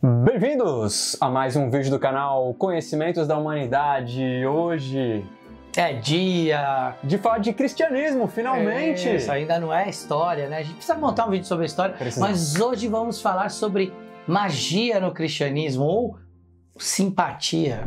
Bem-vindos a mais um vídeo do canal Conhecimentos da Humanidade. Hoje é dia de falar de cristianismo, finalmente! Isso ainda não é história, né? A gente precisa montar um vídeo sobre a história, mas hoje vamos falar sobre magia no cristianismo ou simpatia.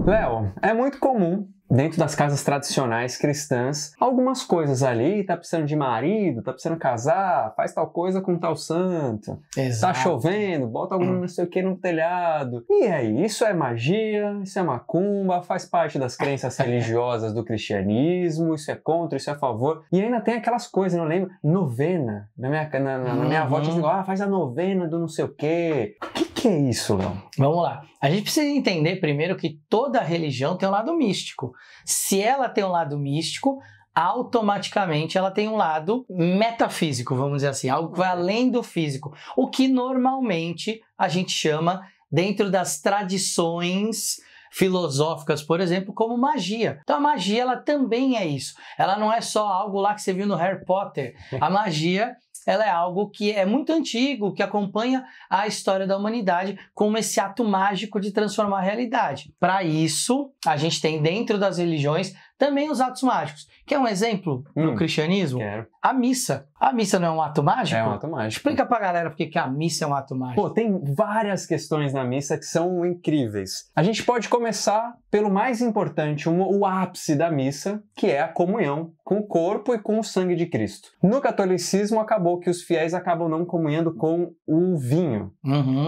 Léo, é muito comum dentro das casas tradicionais cristãs, algumas coisas ali, tá precisando de marido, tá precisando casar, faz tal coisa com tal santo. Exato. Tá chovendo, bota algum não sei o que no telhado. E aí, isso é magia, isso é macumba, faz parte das crenças religiosas do cristianismo, isso é contra, isso é a favor. E ainda tem aquelas coisas, não lembro, novena. Na minha avó tinha assim, faz a novena do não sei o quê. O que é isso, Léo? Vamos lá. A gente precisa entender primeiro que toda religião tem um lado místico. Se ela tem um lado místico, automaticamente ela tem um lado metafísico, vamos dizer assim, algo que vai além do físico. O que normalmente a gente chama, dentro das tradições filosóficas, por exemplo, como magia. Então a magia, ela também é isso. Ela não é só algo lá que você viu no Harry Potter. A magia, ela é algo que é muito antigo, que acompanha a história da humanidade como esse ato mágico de transformar a realidade. Para isso, a gente tem dentro das religiões também os atos mágicos. Quer um exemplo no cristianismo? Quero. A missa. A missa não é um ato mágico? É um ato mágico. Explica pra galera por que a missa é um ato mágico. Pô, tem várias questões na missa que são incríveis. A gente pode começar pelo mais importante, o ápice da missa, que é a comunhão com o corpo e com o sangue de Cristo. No catolicismo, acabou que os fiéis acabam não comunhando com o vinho.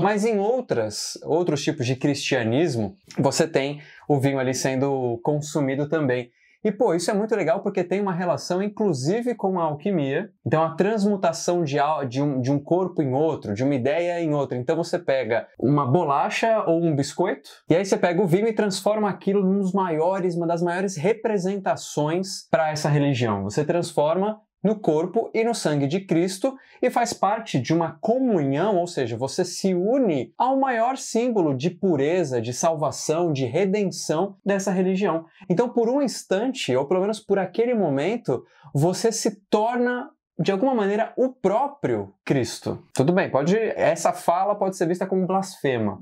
Mas em outros tipos de cristianismo, você tem o vinho ali sendo consumido também. E, pô, isso é muito legal porque tem uma relação, inclusive, com a alquimia. Então, a transmutação de um corpo em outro, de uma ideia em outra. Então, você pega uma bolacha ou um biscoito, e aí você pega o vinho e transforma aquilo uma das maiores representações para essa religião. Você transforma no corpo e no sangue de Cristo e faz parte de uma comunhão, ou seja, você se une ao maior símbolo de pureza, de salvação, de redenção dessa religião. Então, por um instante, ou pelo menos por aquele momento, você se torna de alguma maneira, o próprio Cristo. Tudo bem, essa fala pode ser vista como blasfema,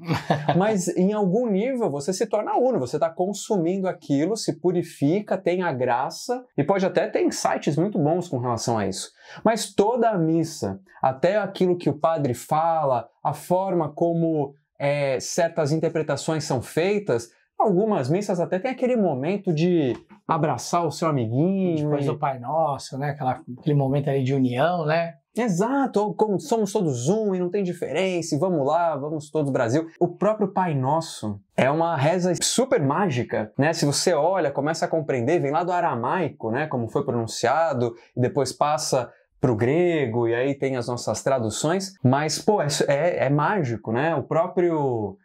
mas em algum nível você se torna uno, você está consumindo aquilo, se purifica, tem a graça e pode até ter insights muito bons com relação a isso. Mas toda a missa, até aquilo que o padre fala, a forma como certas interpretações são feitas, algumas missas até tem aquele momento de abraçar o seu amiguinho. Depois do Pai Nosso, né? Aquele momento ali de união, né? Exato, ou como somos todos um e não tem diferença, e vamos lá, vamos todos Brasil. O próprio Pai Nosso é uma reza super mágica, né? Se você olha, começa a compreender, vem lá do aramaico, né? Como foi pronunciado, e depois passa pro grego, e aí tem as nossas traduções, mas, pô, é mágico, né? O próprio...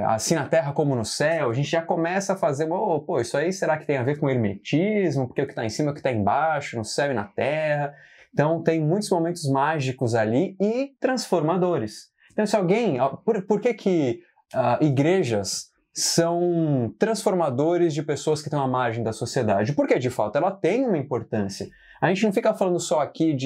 assim na terra como no céu, a gente já começa a fazer, pô, isso aí será que tem a ver com hermetismo? Porque o que está em cima é o que está embaixo, no céu e na terra. Então tem muitos momentos mágicos ali e transformadores. Então se alguém... Por que igrejas são transformadores de pessoas que estão à margem da sociedade? Porque de fato ela tem uma importância. A gente não fica falando só aqui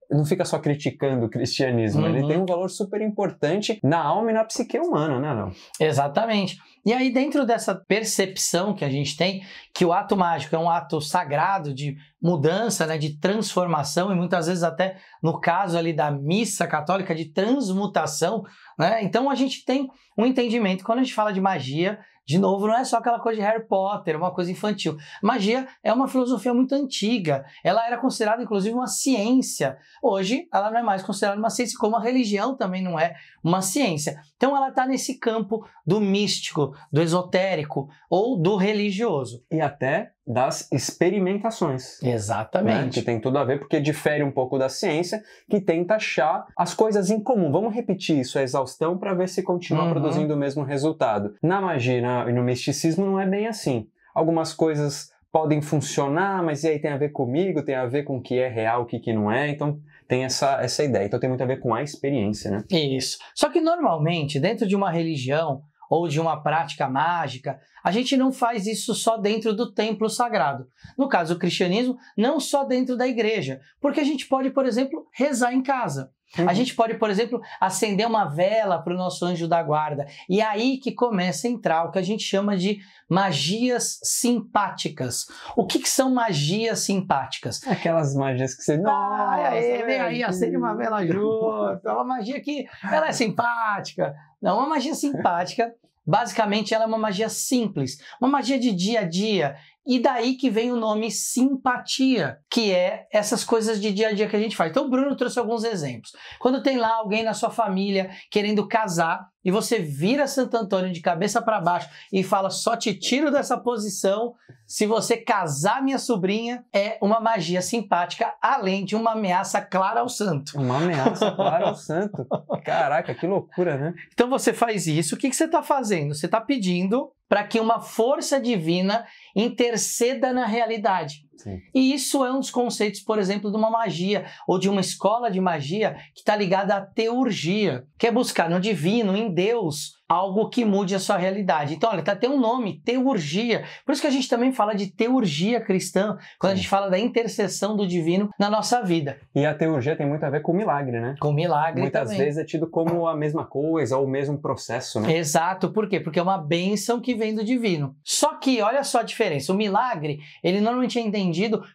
não fica só criticando o cristianismo, ele tem um valor super importante na alma e na psique humana, né, Léo? Exatamente. E aí, dentro dessa percepção que a gente tem, que o ato mágico é um ato sagrado de mudança, né, de transformação, e muitas vezes até, no caso ali da missa católica, de transmutação, né? Então a gente tem um entendimento, quando a gente fala de magia, de novo, não é só aquela coisa de Harry Potter, uma coisa infantil. Magia é uma filosofia muito antiga. Ela era considerada, inclusive, uma ciência. Hoje, ela não é mais considerada uma ciência, como a religião também não é uma ciência. Então, ela está nesse campo do místico, do esotérico ou do religioso. E até das experimentações. Exatamente. Né? Que tem tudo a ver, porque difere um pouco da ciência, que tenta achar as coisas em comum. Vamos repetir isso, a exaustão, para ver se continua produzindo o mesmo resultado. Na magia e no misticismo não é bem assim. Algumas coisas podem funcionar, mas e aí tem a ver comigo, tem a ver com o que é real, o que não é, então tem essa ideia. Então tem muito a ver com a experiência, né? Isso. Só que normalmente, dentro de uma religião, ou de uma prática mágica, a gente não faz isso só dentro do templo sagrado. No caso do cristianismo, não só dentro da igreja, porque a gente pode, por exemplo, rezar em casa. A gente pode, por exemplo, acender uma vela para o nosso anjo da guarda. E é aí que começa a entrar o que a gente chama de magias simpáticas. O que são magias simpáticas? Aquelas magias que você... Nossa, vem aí, acende uma vela junto. É uma magia que ela é simpática. Não, uma magia simpática, basicamente, ela é uma magia simples. Uma magia de dia a dia. E daí que vem o nome simpatia, que é essas coisas de dia a dia que a gente faz. Então o Bruno trouxe alguns exemplos. Quando tem lá alguém na sua família querendo casar e você vira Santo Antônio de cabeça para baixo e fala, só te tiro dessa posição se você casar minha sobrinha, é uma magia simpática, além de uma ameaça clara ao santo. Uma ameaça clara ao santo. Caraca, que loucura, né? Então você faz isso, o que você está fazendo? Você está pedindo para que uma força divina interceda na realidade. Sim. E isso é um dos conceitos, por exemplo, de uma magia ou de uma escola de magia que está ligada à teurgia, que é buscar no divino, em Deus, algo que mude a sua realidade. Então, olha, tem um nome, teurgia. Por isso que a gente também fala de teurgia cristã, quando a gente fala da intercessão do divino na nossa vida. E a teurgia tem muito a ver com milagre, né? Com milagre Muitas também. vezes é tido como a mesma coisa ou o mesmo processo, né? Exato, por quê? Porque é uma bênção que vem do divino. Só que, olha só a diferença, o milagre, ele normalmente é entendido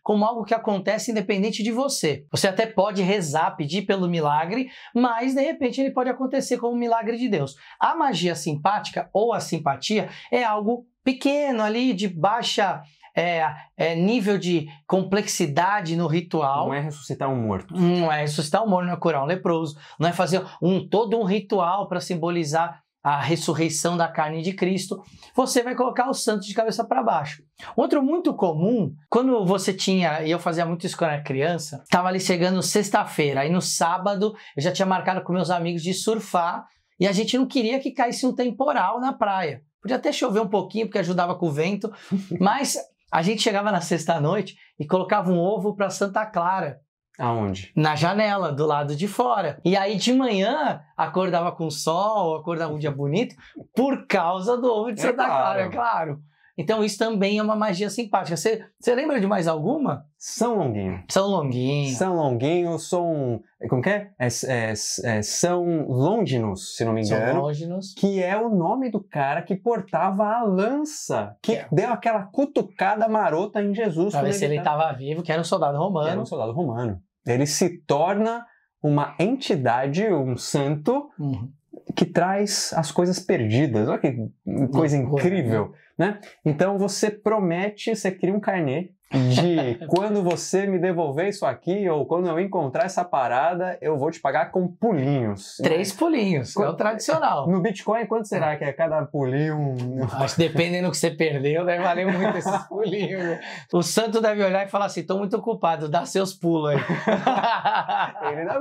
como algo que acontece independente de você. Você até pode rezar, pedir pelo milagre, mas de repente ele pode acontecer como um milagre de Deus. A magia simpática ou a simpatia é algo pequeno ali, de baixa nível de complexidade no ritual. Não é ressuscitar um morto. Não é ressuscitar um morto, não é curar um leproso, não é fazer todo um ritual para simbolizar a ressurreição da carne de Cristo. Você vai colocar o santo de cabeça para baixo. Outro muito comum, quando você tinha, e eu fazia muito isso quando era criança, estava ali chegando sexta-feira, aí no sábado eu já tinha marcado com meus amigos de surfar e a gente não queria que caísse um temporal na praia. Podia até chover um pouquinho porque ajudava com o vento, mas a gente chegava na sexta-noite e colocava um ovo para Santa Clara. Aonde? Na janela, do lado de fora. E aí de manhã acordava com sol, acordava um dia bonito, por causa do ovo de Santa Clara, é claro. Então isso também é uma magia simpática. Você lembra de mais alguma? São Longuinho. São Longuinho. São Longuinho, como que é? São Longinus, se não me engano. São Longinus. Que é o nome do cara que portava a lança, que deu aquela cutucada marota em Jesus. Pra ver se ele estava vivo, que era um soldado romano. Era um soldado romano. Ele se torna uma entidade, um santo, que traz as coisas perdidas. Olha que coisa incrível, né? Então você promete, você cria um carnê de quando você me devolver isso aqui ou quando eu encontrar essa parada, eu vou te pagar com pulinhos. 3 pulinhos, é o tradicional. No Bitcoin, quanto será que é cada pulinho? Acho que dependendo do que você perdeu, deve valer muito esses pulinhos. O santo deve olhar e falar assim, tô muito ocupado, dá seus pulos aí.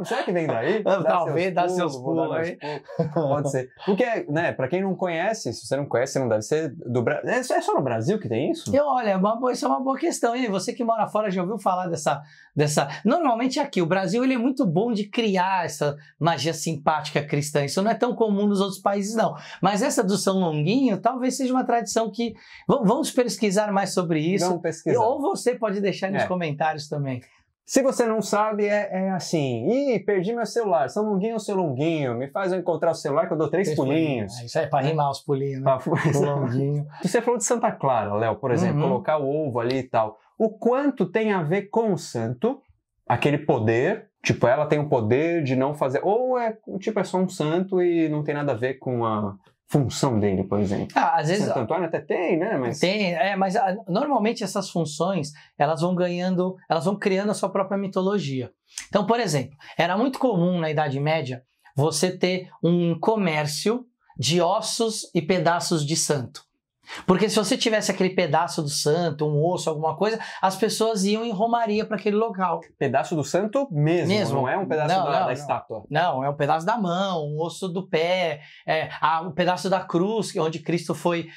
Será que vem daí? Talvez, dá seus pulos aí. Pode ser. Porque, né, pra quem não conhece, se você não conhece, não deve ser do Brasil. É só no Brasil que tem isso? Olha, isso é uma boa questão. E você que mora fora já ouviu falar dessa... Normalmente aqui, o Brasil ele é muito bom de criar essa magia simpática cristã. Isso não é tão comum nos outros países, não. Mas essa do São Longuinho talvez seja uma tradição que... Vamos pesquisar mais sobre isso. Vamos pesquisar. Ou você pode deixar aí nos comentários também. Se você não sabe, é assim. Perdi meu celular. São Longuinho ou Seu Longuinho? Me faz eu encontrar o celular que eu dou 3 pulinhos. Isso é para rimar os pulinhos, né? Longuinho. Você falou de Santa Clara, Léo, por exemplo, colocar o ovo ali e tal. O quanto tem a ver com o santo, aquele poder, tipo, ela tem o poder de não fazer... Ou é só um santo e não tem nada a ver com a função dele, por exemplo. Às vezes... Santo Antônio até tem, né? Mas... Tem, mas normalmente essas funções, elas vão criando a sua própria mitologia. Então, por exemplo, era muito comum na Idade Média você ter um comércio de ossos e pedaços de santo. Porque se você tivesse aquele pedaço do santo, um osso, alguma coisa, as pessoas iam em romaria para aquele local. Pedaço do santo mesmo, não é um pedaço da estátua. Não, é um pedaço da mão, um osso do pé, um pedaço da cruz, onde Cristo foi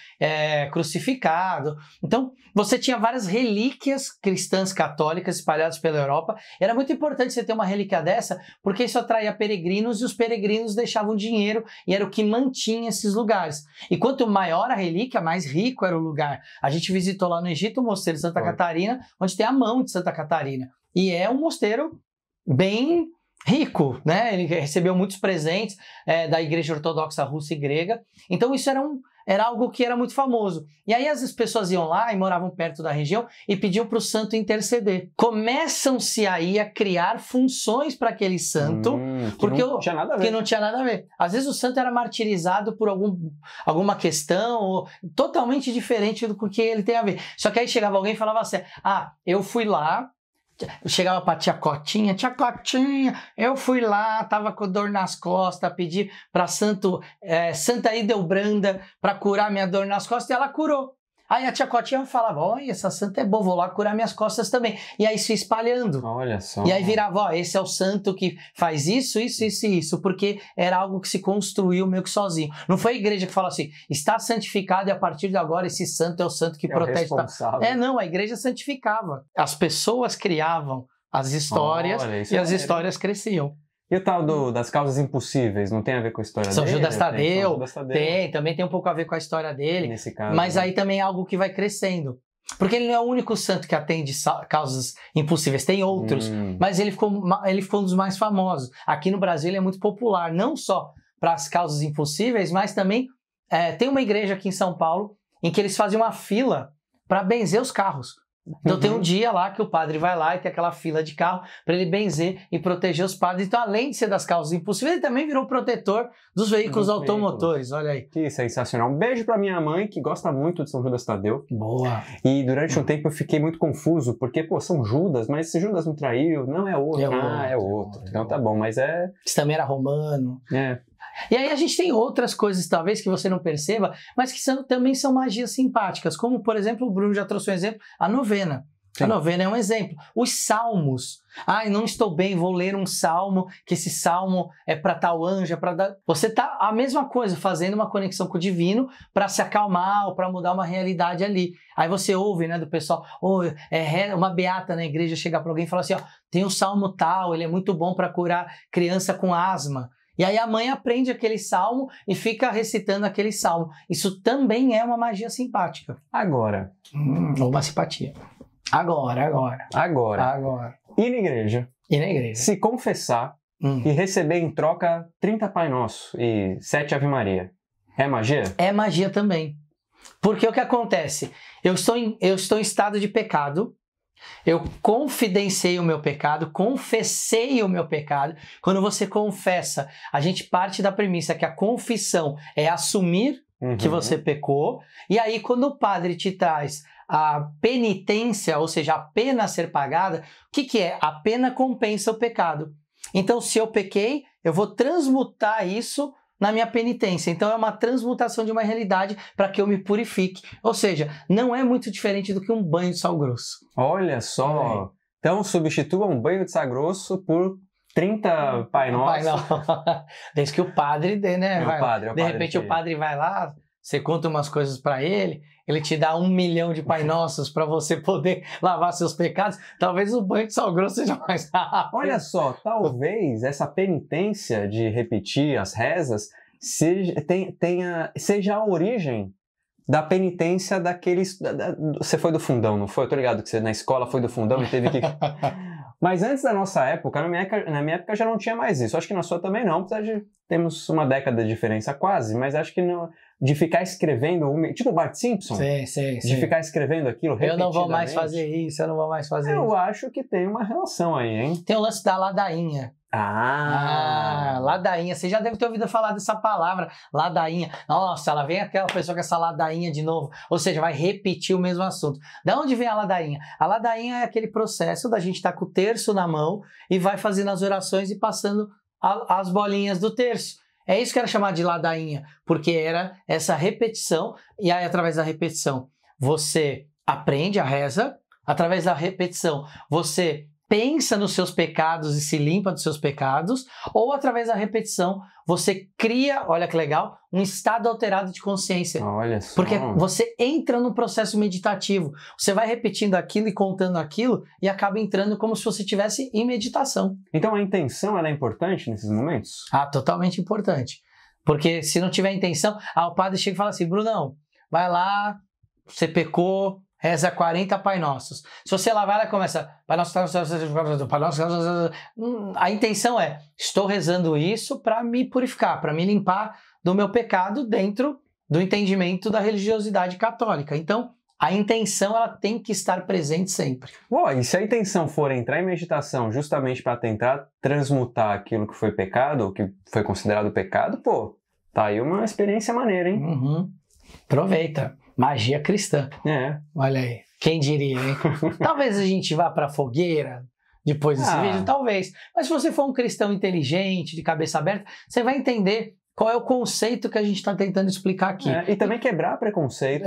crucificado. Então, você tinha várias relíquias cristãs católicas espalhadas pela Europa. Era muito importante você ter uma relíquia dessa, porque isso atraía peregrinos e os peregrinos deixavam dinheiro e era o que mantinha esses lugares. E quanto maior a relíquia, mais rico era o lugar. A gente visitou lá no Egito o mosteiro de Santa Catarina, onde tem a mão de Santa Catarina. E é um mosteiro bem rico, né? Ele recebeu muitos presentes da Igreja Ortodoxa Russa e Grega. Então isso era algo que era muito famoso. E aí as pessoas iam lá e moravam perto da região e pediam para o santo interceder. Começam-se aí a criar funções para aquele santo, porque não tinha nada a ver. Que não tinha nada a ver. Às vezes o santo era martirizado por alguma questão ou totalmente diferente do que ele tem a ver. Só que aí chegava alguém e falava assim, eu fui lá, eu chegava pra tia Cotinha, eu fui lá, tava com dor nas costas, pedi pra Santa Hildebranda pra curar minha dor nas costas e ela curou. Aí a tia Cotinha falava, olha, essa santa é boa, vou lá curar minhas costas também. E aí se espalhando. Olha só. E aí virava, esse é o santo que faz isso, porque era algo que se construiu meio que sozinho. Não foi a igreja que falou assim, está santificado e a partir de agora esse santo é o santo que protege. Não, a igreja santificava. As pessoas criavam as histórias e as histórias cresciam. E o tal das causas impossíveis, não tem a ver com a história dele? São Judas Tadeu, também tem um pouco a ver com a história dele, nesse caso, mas aí também é algo que vai crescendo. Porque ele não é o único santo que atende causas impossíveis, tem outros, mas ele ficou um dos mais famosos. Aqui no Brasil ele é muito popular, não só para as causas impossíveis, mas também tem uma igreja aqui em São Paulo em que eles fazem uma fila para benzer os carros. Então tem um dia lá que o padre vai lá e tem aquela fila de carro para ele benzer e proteger os padres. Então, além de ser das causas impossíveis, ele também virou protetor dos veículos automotores. Olha aí. Que sensacional. Um beijo para minha mãe, que gosta muito de São Judas Tadeu. Boa. E durante um tempo eu fiquei muito confuso, porque, São Judas, mas se Judas não traiu, não é outro. É outro. Então tá bom, mas Isso também era romano. E aí a gente tem outras coisas, talvez, que você não perceba, mas que também são magias simpáticas, como, por exemplo, o Bruno já trouxe um exemplo, a novena. Sim. A novena é um exemplo. Os salmos. Não estou bem, vou ler um salmo, que esse salmo é para tal anjo, Você tá a mesma coisa, fazendo uma conexão com o divino para se acalmar ou para mudar uma realidade ali. Aí você ouve, né, do pessoal, uma beata na igreja chegar para alguém e falar assim, tem um salmo tal, ele é muito bom para curar criança com asma. E aí a mãe aprende aquele salmo e fica recitando aquele salmo. Isso também é uma magia simpática. Agora. Ou uma simpatia. Agora. Ir na igreja. Se confessar e receber em troca 30 Pai Nosso e 7 Ave Maria. É magia? É magia também. Porque o que acontece? Eu estou em estado de pecado. Eu confidenciei o meu pecado, confessei o meu pecado. Quando você confessa, a gente parte da premissa que a confissão é assumir que você pecou. E aí, quando o padre te traz a penitência, ou seja, a pena a ser pagada, o que é? A pena compensa o pecado. Então, se eu pequei, eu vou transmutar isso na minha penitência. Então é uma transmutação de uma realidade para que eu me purifique. Ou seja, não é muito diferente do que um banho de sal grosso. Olha só! Então substitua um banho de sal grosso por 30 Pai Nosso. Desde que o padre dê, né? De repente o padre vai lá, você conta umas coisas para ele te dá 1 milhão de Pai Nossos para você poder lavar seus pecados. Talvez o banho de sal grosso seja mais rápido. Olha só, talvez essa penitência de repetir as rezas seja a origem da penitência daqueles... Você foi do fundão, não foi? Eu tô ligado que você na escola foi do fundão e teve que... Mas antes da nossa época, na minha época já não tinha mais isso. Acho que na sua também não, apesar de temos uma década de diferença quase, mas acho que não... De ficar escrevendo, tipo o Bart Simpson, de ficar escrevendo aquilo repetidamente. Eu não vou mais fazer isso, Eu acho que tem uma relação aí, hein? Tem o lance da ladainha. Ladainha. Você já deve ter ouvido falar dessa palavra, ladainha. Nossa, ela vem aquela pessoa com essa ladainha de novo. Ou seja, vai repetir o mesmo assunto. Da onde vem a ladainha? A ladainha é aquele processo da gente estar com o terço na mão e vai fazendo as orações e passando as bolinhas do terço. É isso que era chamado de ladainha, porque era essa repetição, e aí através da repetição você aprende a reza, através da repetição você pensa nos seus pecados e se limpa dos seus pecados, ou através da repetição você cria, olha que legal, um estado alterado de consciência. Olha só. Porque você entra no processo meditativo, você vai repetindo aquilo e contando aquilo e acaba entrando como se você estivesse em meditação. Então a intenção ela é importante nesses momentos? Totalmente importante. Porque se não tiver intenção, o padre chega e fala assim, Brunão, vai lá, você pecou, reza 40 Pai Nossos. Se você lá vai, ela começa, Pai Nosso, Pai Nosso, a intenção é, estou rezando isso para me purificar, para me limpar do meu pecado dentro do entendimento da religiosidade católica. Então, a intenção ela tem que estar presente sempre. E se a intenção for entrar em meditação justamente para tentar transmutar aquilo que foi pecado, que foi considerado pecado, pô, tá aí uma experiência maneira, hein? Uhum. Aproveita. Magia cristã. É. Olha aí. Quem diria, hein? Talvez a gente vá pra fogueira depois desse vídeo, talvez. Mas se você for um cristão inteligente, de cabeça aberta, você vai entender qual é o conceito que a gente está tentando explicar aqui. E também quebrar preconceito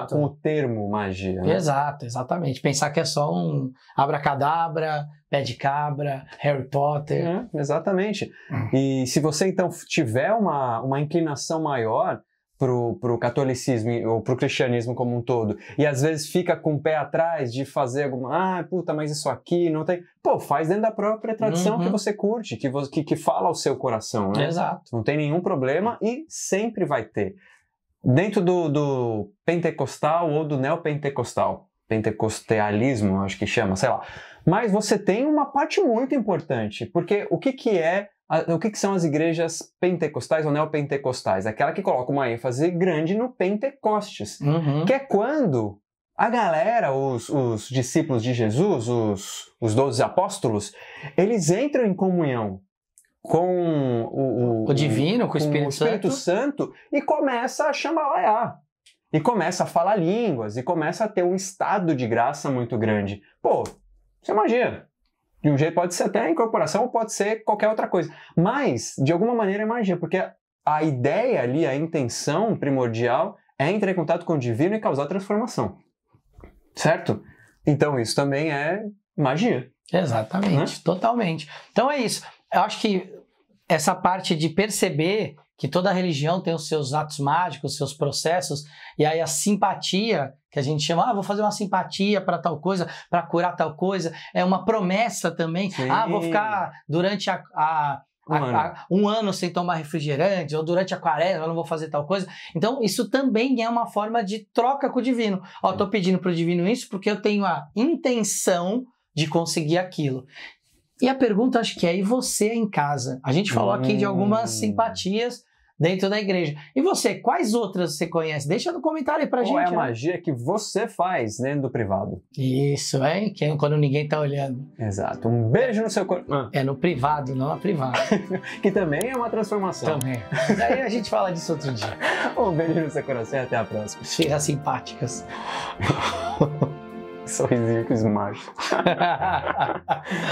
com o termo magia. Né? Exato, exatamente. Pensar que é só um abracadabra, pé de cabra, Harry Potter. Exatamente. E se você então tiver uma inclinação maior pro catolicismo ou pro cristianismo como um todo, e às vezes fica com o pé atrás de fazer alguma, mas isso aqui não tem... Pô, faz dentro da própria tradição que você curte, que fala ao seu coração, né? Exato. Não tem nenhum problema e sempre vai ter. Dentro do pentecostal ou do neopentecostal, pentecostealismo, acho que chama, sei lá. Mas você tem uma parte muito importante, porque o que são as igrejas pentecostais ou neopentecostais? Aquela que coloca uma ênfase grande no Pentecostes, que é quando a galera, os discípulos de Jesus, os 12 apóstolos, eles entram em comunhão com o divino, com o Espírito Santo e começa a chambalaiar. E começa a falar línguas, e começa a ter um estado de graça muito grande. Pô, isso é magia. De um jeito pode ser até a incorporação ou pode ser qualquer outra coisa. Mas, de alguma maneira, é magia, porque a ideia ali, a intenção primordial é entrar em contato com o divino e causar transformação. Certo? Então isso também é magia. Exatamente, né? Totalmente. Então é isso. Eu acho que essa parte de perceber que toda religião tem os seus atos mágicos, os seus processos, e aí a simpatia, que a gente chama, vou fazer uma simpatia para tal coisa, para curar tal coisa, é uma promessa também. Sim. Vou ficar durante um ano sem tomar refrigerante, ou durante a quaresma eu não vou fazer tal coisa. Então isso também é uma forma de troca com o divino. Estou pedindo para o divino isso porque eu tenho a intenção de conseguir aquilo. E a pergunta acho que é, e você em casa? A gente falou aqui de algumas simpatias dentro da igreja. E você, quais outras você conhece? Deixa no comentário aí pra gente. Qual é a magia que você faz dentro do privado? Isso, que é quando ninguém tá olhando. Exato. Um beijo no seu coração. É no privado, não na privada. Que também é uma transformação. Também. Daí a gente fala disso outro dia. Um beijo no seu coração e até a próxima. Esfirras simpáticas. Sorrisinho com esmalte.